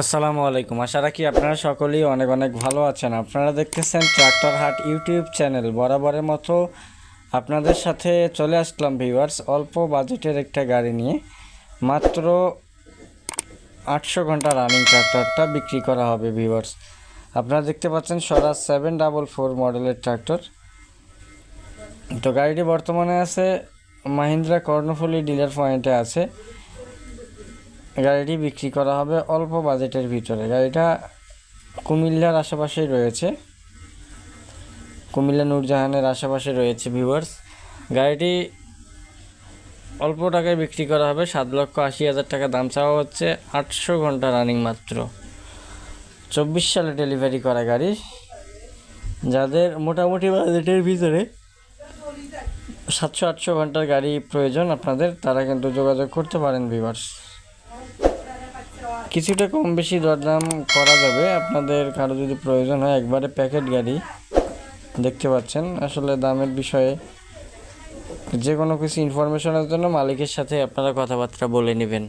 আসসালামু আলাইকুম। আশা রাখি আপনারা সকলেই অনেক অনেক ভালো আছেন। আপনারা দেখতেছেন ট্রাক্টর হাট ইউটিউব চ্যানেল। বরাবরের মতো আপনাদের সাথে চলে আসলাম ভিউয়ার্স, অল্প বাজেটের একটা গাড়ি নিয়ে। মাত্র 800 ঘন্টা রানিং ট্রাক্টরটা বিক্রি করা হবে ভিউয়ার্স। আপনারা দেখতে পাচ্ছেন স্বরাজ 744 মডেলের ট্রাক্টর। তো গাড়িটি বর্তমানে আছে মাহিন্দ্রা কর্ণফুলী ডিলার পয়েন্টে আছে। গাড়িটি বিক্রি করা হবে অল্প বাজেটের ভিতরে। গাড়িটা কুমিল্লার আশেপাশেই রয়েছে, কুমিল্লা নূরজাহানের আশেপাশে রয়েছে ভিউয়ার্স। গাড়িটি অল্প টাকায় বিক্রি করা হবে, 7,80,000 টাকা দাম চাওয়া হচ্ছে। 800 ঘন্টা রানিং, মাত্র 24 সালে ডেলিভারি করা গাড়ি। যাদের মোটামুটি বাজেটের ভিতরে 700-800 ঘন্টার গাড়ি প্রয়োজন আপনাদের, তারা কিন্তু যোগাযোগ করতে পারেন ভিউয়ার্স। কিছুটা কম বেশি দরদাম করা যাবে। আপনাদের কারো যদি প্রয়োজন হয়, একবারে প্যাকেট গাড়ি দেখতে পাচ্ছেন। আসলে দামের বিষয়ে যে কোনো কিছু ইনফরমেশনের জন্য মালিকের সাথে আপনারা কথাবার্তা বলে নেবেন।